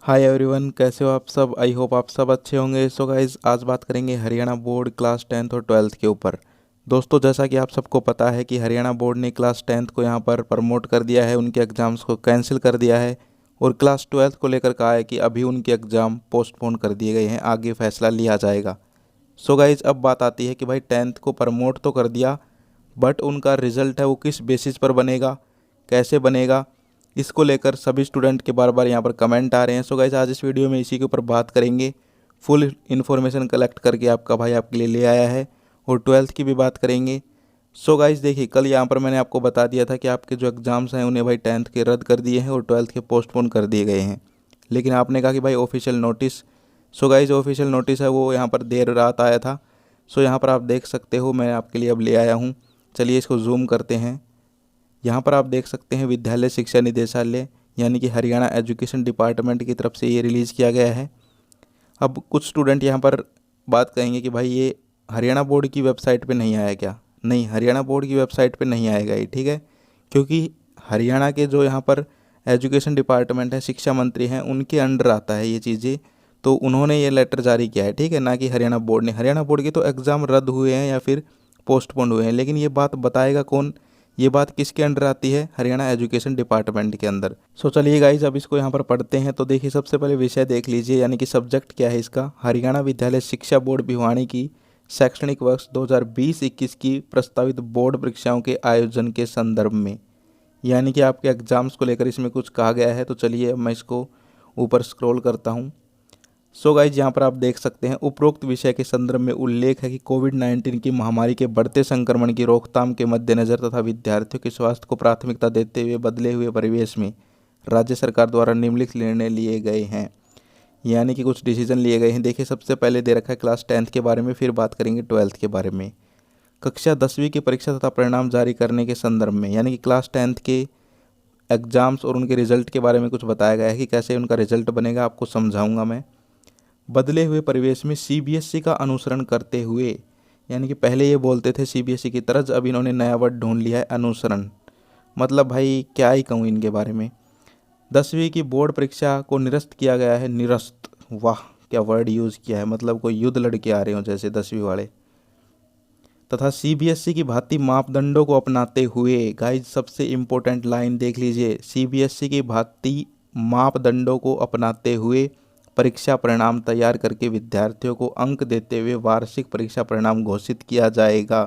Hi everyone, कैसे हो आप सब। आई होप आप सब अच्छे होंगे। सो गाइज, आज बात करेंगे हरियाणा बोर्ड क्लास 10th और 12th के ऊपर। दोस्तों, जैसा कि आप सबको पता है कि हरियाणा बोर्ड ने क्लास 10th को यहाँ पर प्रमोट कर दिया है, उनके एग्ज़ाम्स को कैंसिल कर दिया है और क्लास 12th को लेकर कहा है कि अभी उनके एग्ज़ाम पोस्टपोन कर दिए गए हैं, आगे फैसला लिया जाएगा। सो गाइज, अब बात आती है कि भाई 10th को प्रमोट तो कर दिया, बट उनका रिज़ल्ट है वो किस बेसिस पर बनेगा, कैसे बनेगा, इसको लेकर सभी स्टूडेंट के बार बार यहाँ पर कमेंट आ रहे हैं। सो गाइस, आज इस वीडियो में इसी के ऊपर बात करेंगे। फुल इन्फॉर्मेशन कलेक्ट करके आपका भाई आपके लिए ले आया है और 12th की भी बात करेंगे। सो गाइस देखिए, कल यहाँ पर मैंने आपको बता दिया था कि आपके जो एग्ज़ाम्स हैं उन्हें भाई 10th के रद्द कर दिए हैं और 12th के पोस्टपोन कर दिए गए हैं। लेकिन आपने कहा कि भाई official notice. So guys, official notice है वो यहाँ पर देर रात आया था। सो यहाँ पर आप देख सकते हो, मैं आपके लिए अब ले आया हूँ। चलिए इसको जूम करते हैं। यहाँ पर आप देख सकते हैं विद्यालय शिक्षा निदेशालय यानी कि हरियाणा एजुकेशन डिपार्टमेंट की तरफ से ये रिलीज़ किया गया है। अब कुछ स्टूडेंट यहाँ पर बात कहेंगे कि भाई ये हरियाणा बोर्ड की वेबसाइट पे नहीं आया क्या। नहीं, हरियाणा बोर्ड की वेबसाइट पे नहीं आएगा ये, ठीक है। क्योंकि हरियाणा के जो यहाँ पर एजुकेशन डिपार्टमेंट है, शिक्षा मंत्री हैं, उनके अंडर आता है ये चीज़ें। तो उन्होंने ये लेटर जारी किया है, ठीक है, ना कि हरियाणा बोर्ड ने। हरियाणा बोर्ड के तो एग्ज़ाम रद्द हुए हैं या फिर पोस्टपोन्ड हुए हैं, लेकिन ये बात बताएगा कौन, ये बात किसके अंडर आती है, हरियाणा एजुकेशन डिपार्टमेंट के अंदर। सो चलिए गाइज, अब इसको यहाँ पर पढ़ते हैं। तो देखिए, सबसे पहले विषय देख लीजिए, यानी कि सब्जेक्ट क्या है इसका। हरियाणा विद्यालय शिक्षा बोर्ड भिवानी की शैक्षणिक वर्ष 2020-21 की प्रस्तावित बोर्ड परीक्षाओं के आयोजन के संदर्भ में, यानी कि आपके एग्जाम्स को लेकर इसमें कुछ कहा गया है। तो चलिए अब मैं इसको ऊपर स्क्रॉल करता हूँ। सो गाइज, यहाँ पर आप देख सकते हैं उपरोक्त विषय के संदर्भ में उल्लेख है कि कोविड-19 की महामारी के बढ़ते संक्रमण की रोकथाम के मद्देनज़र तथा विद्यार्थियों के स्वास्थ्य को प्राथमिकता देते हुए बदले हुए परिवेश में राज्य सरकार द्वारा निम्नलिखित निर्णय लिए गए हैं, यानी कि कुछ डिसीजन लिए गए हैं। देखिए, सबसे पहले दे रखा है क्लास 10th के बारे में, फिर बात करेंगे 12th के बारे में। कक्षा 10वीं की परीक्षा तथा परिणाम जारी करने के संदर्भ में, यानी कि क्लास 10th के एग्जाम्स और उनके रिजल्ट के बारे में कुछ बताया गया है कि कैसे उनका रिजल्ट बनेगा, आपको समझाऊंगा मैं। बदले हुए परिवेश में सीबीएसई का अनुसरण करते हुए, यानी कि पहले ये बोलते थे सीबीएसई की तरह, अब इन्होंने नया वर्ड ढूंढ लिया है, अनुसरण। मतलब भाई क्या ही कहूँ इनके बारे में। 10वीं की बोर्ड परीक्षा को निरस्त किया गया है। निरस्त, वाह क्या वर्ड यूज़ किया है, मतलब कोई युद्ध लड़के आ रहे हो जैसे 10वीं वाले। तथा सीबीएसई की भांति मापदंडों को अपनाते हुए, गाइज सबसे इम्पोर्टेंट लाइन देख लीजिए, सीबीएसई की भांति मापदंडों को अपनाते हुए परीक्षा परिणाम तैयार करके विद्यार्थियों को अंक देते हुए वार्षिक परीक्षा परिणाम घोषित किया जाएगा।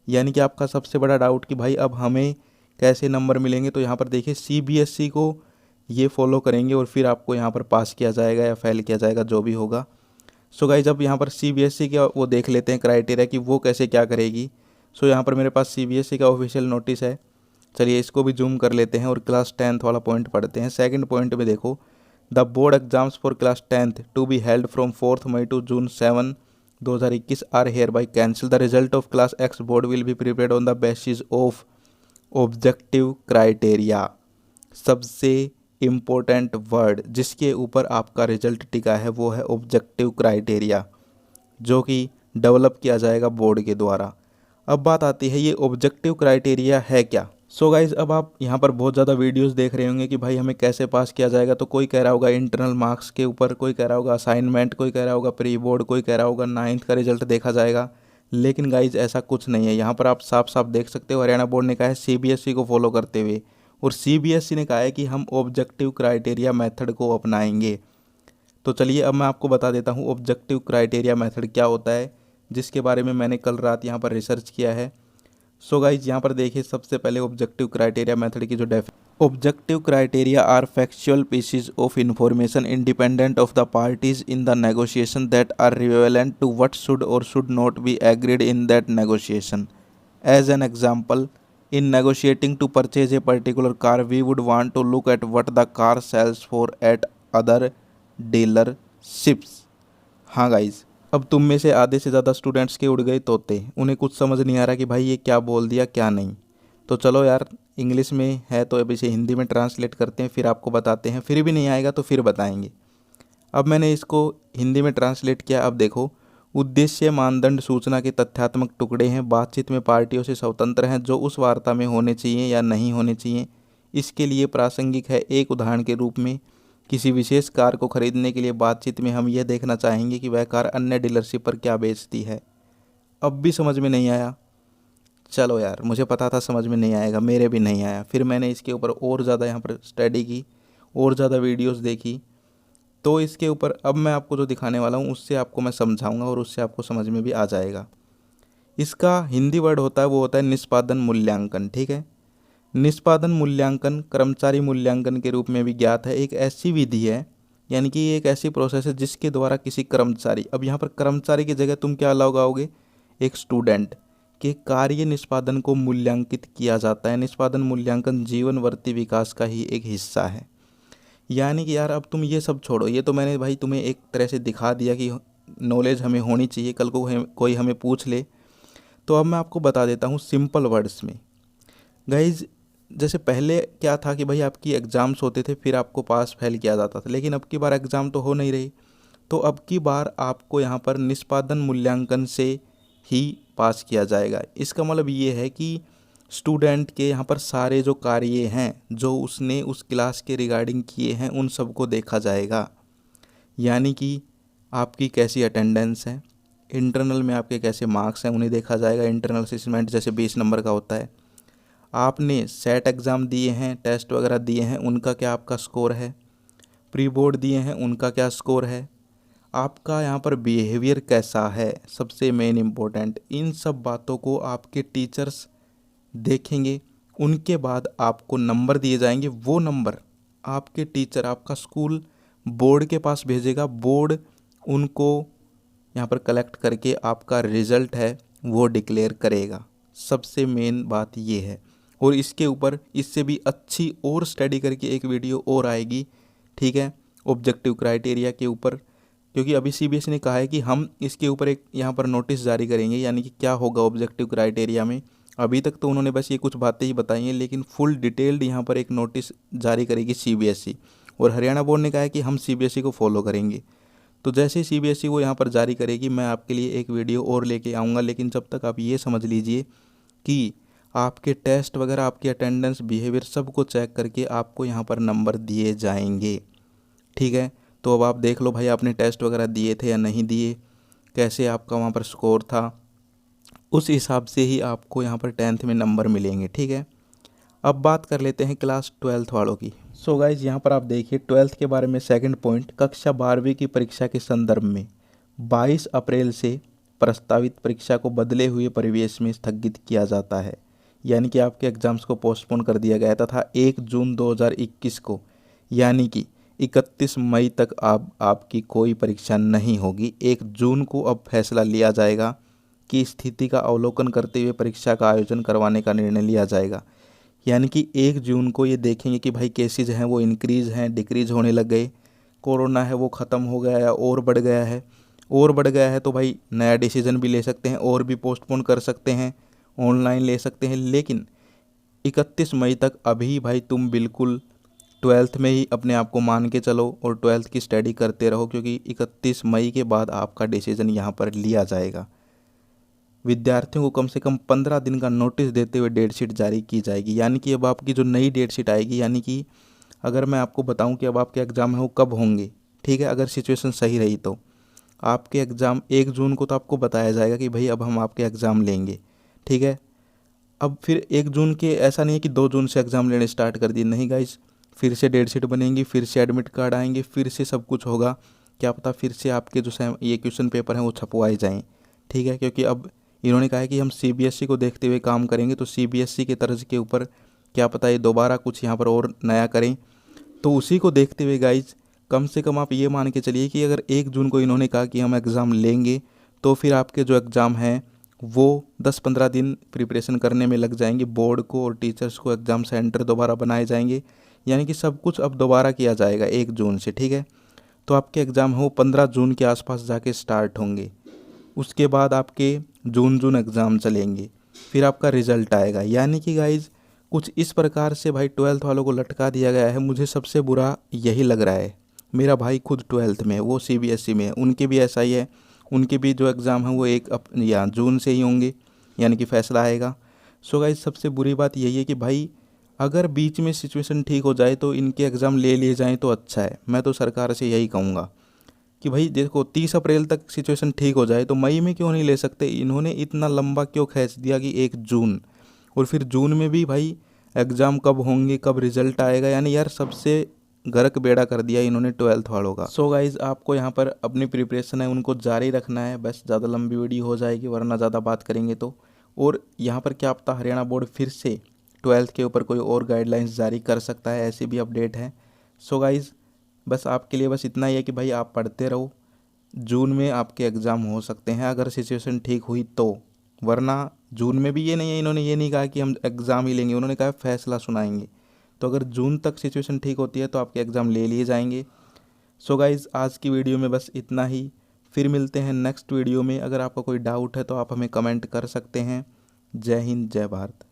यानी कि आपका सबसे बड़ा डाउट कि भाई अब हमें कैसे नंबर मिलेंगे, तो यहाँ पर देखिए सीबीएसई को ये फॉलो करेंगे और फिर आपको यहाँ पर पास किया जाएगा या फेल किया जाएगा, जो भी होगा। सो गाइज, अब यहाँ पर सीबीएसई का वो देख लेते हैं क्राइटेरिया कि वो कैसे क्या करेगी। सो यहाँ पर मेरे पास सीबीएसई का ऑफिशियल नोटिस है। चलिए इसको भी जूम कर लेते हैं और क्लास 10th वाला पॉइंट पढ़ते हैं। सेकंड पॉइंट में देखो, the board exams for class 10th to be held from 4 May to June 7 2021 are hereby cancel. The result of class X board will be prepared on the basis of objective criteria. सबसे important word जिसके ऊपर आपका result टिका है वो है objective criteria, जो कि डेवलप किया जाएगा बोर्ड के द्वारा। अब बात आती है ये ऑब्जेक्टिव क्राइटेरिया है क्या। सो गाइज, अब आप यहाँ पर बहुत ज़्यादा वीडियोस देख रहे होंगे कि भाई हमें कैसे पास किया जाएगा। तो कोई कह रहा होगा इंटरनल मार्क्स के ऊपर, कोई कह रहा होगा असाइनमेंट, कोई कह रहा होगा प्री बोर्ड, कोई कह रहा होगा 9th का रिजल्ट देखा जाएगा। लेकिन गाइज ऐसा कुछ नहीं है। यहाँ पर आप साफ साफ देख सकते हो, हरियाणा बोर्ड ने कहा है सीबीएसई को फॉलो करते हुए, और सीबीएसई ने कहा है कि हम ऑब्जेक्टिव क्राइटेरिया मेथड को अपनाएंगे। तो चलिए अब मैं आपको बता देता हूँ ऑब्जेक्टिव क्राइटेरिया मेथड क्या होता है, जिसके बारे में मैंने कल रात यहाँ पर रिसर्च किया है। सो गाइज, यहाँ पर देखिए सबसे पहले ऑब्जेक्टिव क्राइटेरिया मेथड की जो objective criteria are factual pieces of information independent of the parties in the negotiation that are relevant to what should और should not be agreed in that negotiation. As an example, in negotiating to purchase a particular car, we would want to look at what the car sells for at other dealerships। हाँ guys, अब तुम में से आधे से ज़्यादा students के उड़ गए तोते, उन्हें कुछ समझ नहीं आ रहा कि भाई ये क्या बोल दिया क्या नहीं। तो चलो यार, इंग्लिश में है तो अब इसे हिंदी में ट्रांसलेट करते हैं, फिर आपको बताते हैं। फिर भी नहीं आएगा तो फिर बताएंगे। अब मैंने इसको हिंदी में ट्रांसलेट किया। अब देखो, उद्देश्य मानदंड सूचना के तथ्यात्मक टुकड़े हैं, बातचीत में पार्टियों से स्वतंत्र हैं, जो उस वार्ता में होने चाहिए या नहीं होने चाहिए। इसके लिए प्रासंगिक है एक उदाहरण के रूप में किसी विशेष कार को खरीदने के लिए बातचीत में हम यह देखना चाहेंगे कि वह कार अन्य डीलरशिप पर क्या बेचती है। अब भी समझ में नहीं आया? चलो यार, मुझे पता था समझ में नहीं आएगा, मेरे भी नहीं आया। फिर मैंने इसके ऊपर और ज़्यादा यहाँ पर स्टडी की, और ज़्यादा वीडियोस देखी, तो इसके ऊपर अब मैं आपको जो दिखाने वाला हूँ उससे आपको मैं समझाऊंगा और उससे आपको समझ में भी आ जाएगा। इसका हिंदी वर्ड होता है, वो होता है निष्पादन मूल्यांकन। ठीक है, निष्पादन मूल्यांकन कर्मचारी मूल्यांकन के रूप में भी ज्ञात है। एक ऐसी विधि है, यानी कि एक ऐसी प्रोसेस है जिसके द्वारा किसी कर्मचारी, अब यहाँ पर कर्मचारी की जगह तुम क्या लगाओगे, एक स्टूडेंट के कार्य निष्पादन को मूल्यांकित किया जाता है। निष्पादन मूल्यांकन जीवनवर्ती विकास का ही एक हिस्सा है। यानी कि यार अब तुम ये सब छोड़ो, ये तो मैंने भाई तुम्हें एक तरह से दिखा दिया कि नॉलेज हमें होनी चाहिए, कल को कोई हमें पूछ ले। तो अब मैं आपको बता देता हूँ सिंपल वर्ड्स में। गाइज, जैसे पहले क्या था कि भाई आपकी एग्ज़ाम्स होते थे, फिर आपको पास फेल किया जाता था, लेकिन अब की बार एग्ज़ाम तो हो नहीं रही, तो अब की बार आपको यहाँ पर निष्पादन मूल्यांकन से ही पास किया जाएगा। इसका मतलब ये है कि स्टूडेंट के यहाँ पर सारे जो कार्य हैं जो उसने उस क्लास के रिगार्डिंग किए हैं उन सबको देखा जाएगा। यानी कि आपकी कैसी अटेंडेंस है, इंटरनल में आपके कैसे मार्क्स हैं उन्हें देखा जाएगा। इंटरनल असेसमेंट जैसे 20 नंबर का होता है, आपने सेट एग्ज़ाम दिए हैं, टेस्ट वगैरह दिए हैं, उनका क्या आपका स्कोर है, प्री बोर्ड दिए हैं उनका क्या स्कोर है, आपका यहाँ पर बिहेवियर कैसा है, सबसे मेन इम्पोर्टेंट। इन सब बातों को आपके टीचर्स देखेंगे, उनके बाद आपको नंबर दिए जाएंगे। वो नंबर आपके टीचर, आपका स्कूल बोर्ड के पास भेजेगा, बोर्ड उनको यहाँ पर कलेक्ट करके आपका रिज़ल्ट है वो डिक्लेयर करेगा। सबसे मेन बात ये है। और इसके ऊपर इससे भी अच्छी और स्टडी करके एक वीडियो और आएगी, ठीक है, ऑब्जेक्टिव क्राइटेरिया के ऊपर, क्योंकि अभी सीबीएसई ने कहा है कि हम इसके ऊपर एक यहाँ पर नोटिस जारी करेंगे, यानी कि क्या होगा ऑब्जेक्टिव क्राइटेरिया में। अभी तक तो उन्होंने बस ये कुछ बातें ही बताई हैं, लेकिन फुल डिटेल्ड यहाँ पर एक नोटिस जारी करेगी सीबीएसई, और हरियाणा बोर्ड ने कहा है कि हम सीबीएसई को फॉलो करेंगे। तो जैसे ही सीबीएसई वो यहाँ पर जारी करेगी, मैं आपके लिए एक वीडियो और लेके आऊँगा। लेकिन जब तक आप ये समझ लीजिए कि आपके टेस्ट वगैरह, आपकी अटेंडेंस, बिहेवियर सबको चेक करके आपको यहाँ पर नंबर दिए जाएंगे। ठीक है, तो अब आप देख लो भाई, आपने टेस्ट वगैरह दिए थे या नहीं दिए, कैसे आपका वहाँ पर स्कोर था, उस हिसाब से ही आपको यहाँ पर 10th में नंबर मिलेंगे। ठीक है, अब बात कर लेते हैं क्लास 12th वालों की। सो गाइज, यहाँ पर आप देखिए 12th के बारे में सेकंड पॉइंट, कक्षा 12वीं की परीक्षा के संदर्भ में 22 अप्रैल से प्रस्तावित परीक्षा को बदले हुए परिवेश में स्थगित किया जाता है। यानी कि आपके एग्ज़ाम्स को पोस्टपोन कर दिया गया था 1 जून 2021 को, यानी कि 31 मई तक आपकी कोई परीक्षा नहीं होगी। 1 जून को अब फैसला लिया जाएगा कि स्थिति का अवलोकन करते हुए परीक्षा का आयोजन करवाने का निर्णय लिया जाएगा। यानी कि 1 जून को ये देखेंगे कि भाई केसेज हैं वो इंक्रीज़ हैं, डिक्रीज़ होने लग गए, कोरोना है वो ख़त्म हो गया या और बढ़ गया है, और बढ़ गया है तो भाई नया डिसीजन भी ले सकते हैं और भी पोस्टपोन कर सकते हैं, ऑनलाइन ले सकते हैं। लेकिन 31 मई तक अभी भाई तुम बिल्कुल 12th में ही अपने आप को मान के चलो और 12th की स्टडी करते रहो, क्योंकि 31 मई के बाद आपका डिसीजन यहाँ पर लिया जाएगा। विद्यार्थियों को कम से कम 15 दिन का नोटिस देते हुए डेट शीट जारी की जाएगी। यानी कि अब आपकी जो नई डेट शीट आएगी, यानी कि अगर मैं आपको बताऊं कि अब आपके एग्ज़ाम है वो कब होंगे, ठीक है, अगर सिचुएशन सही रही तो आपके एग्ज़ाम 1 जून को तो आपको बताया जाएगा कि भाई अब हम आपके एग्ज़ाम लेंगे। ठीक है, अब फिर 1 जून के ऐसा नहीं है कि 2 जून से एग्ज़ाम लेने स्टार्ट कर दिए, नहीं गाइज, फिर से डेट शीट बनेंगी, फिर से एडमिट कार्ड आएंगे, फिर से सब कुछ होगा। क्या पता फिर से आपके जो ये क्वेश्चन पेपर हैं वो छपवाए जाएँ। ठीक है, क्योंकि अब इन्होंने कहा है कि हम सीबीएसई को देखते हुए काम करेंगे, तो सीबीएसई के तर्ज के ऊपर क्या पता ये दोबारा कुछ यहाँ पर और नया करें। तो उसी को देखते हुए गाइज, कम से कम आप ये मान के चलिए कि अगर 1 जून को इन्होंने कहा कि हम एग्ज़ाम लेंगे, तो फिर आपके जो एग्ज़ाम हैं वो 10-15 दिन प्रिपरेशन करने में लग जाएंगे। बोर्ड को और टीचर्स को एग्ज़ाम सेंटर दोबारा बनाए जाएंगे, यानी कि सब कुछ अब दोबारा किया जाएगा 1 जून से। ठीक है, तो आपके एग्ज़ाम हो 15 जून के आसपास जाके स्टार्ट होंगे। उसके बाद आपके जून एग्ज़ाम चलेंगे, फिर आपका रिज़ल्ट आएगा। यानी कि गाइज कुछ इस प्रकार से भाई 12th वालों को लटका दिया गया है। मुझे सबसे बुरा यही लग रहा है। मेरा भाई खुद 12th में है, वो सीबीएसई में है, उनके भी ऐसा ही है, उनके भी जो एग्ज़ाम है वो 1 जून से ही होंगे, यानी कि फ़ैसला आएगा। सो गाइज सबसे बुरी बात यही है कि भाई अगर बीच में सिचुएशन ठीक हो जाए तो इनके एग्ज़ाम ले लिए जाएँ तो अच्छा है। मैं तो सरकार से यही कहूँगा कि भाई देखो 30 अप्रैल तक सिचुएशन ठीक हो जाए तो मई में क्यों नहीं ले सकते। इन्होंने इतना लंबा क्यों खींच दिया कि 1 जून, और फिर जून में भी भाई एग्ज़ाम कब होंगे, कब रिजल्ट आएगा, यानी यार सबसे गर्क बेड़ा कर दिया इन्होंने 12th वालों का। सो गाइज़ आपको यहाँ पर अपनी प्रिपरेशन है उनको जारी रखना है, बस ज़्यादा लंबी वीडियो हो जाएगी वरना ज़्यादा बात करेंगे तो। और यहाँ पर क्या पता हरियाणा बोर्ड फिर से 12th के ऊपर कोई और गाइडलाइंस जारी कर सकता है, ऐसी भी अपडेट है। सो गाइज़ बस आपके लिए बस इतना ही है कि भाई आप पढ़ते रहो, जून में आपके एग्ज़ाम हो सकते हैं अगर सिचुएशन ठीक हुई तो, वरना जून में भी ये नहीं है, इन्होंने ये नहीं कहा कि हम एग्ज़ाम ही लेंगे, उन्होंने कहा फैसला सुनाएंगे। तो अगर जून तक सिचुएशन ठीक होती है तो आपके एग्ज़ाम ले लिए जाएंगे। सो गाइज़ आज की वीडियो में बस इतना ही, फिर मिलते हैं नेक्स्ट वीडियो में। अगर आपका कोई डाउट है तो आप हमें कमेंट कर सकते हैं। जय हिंद, जय भारत।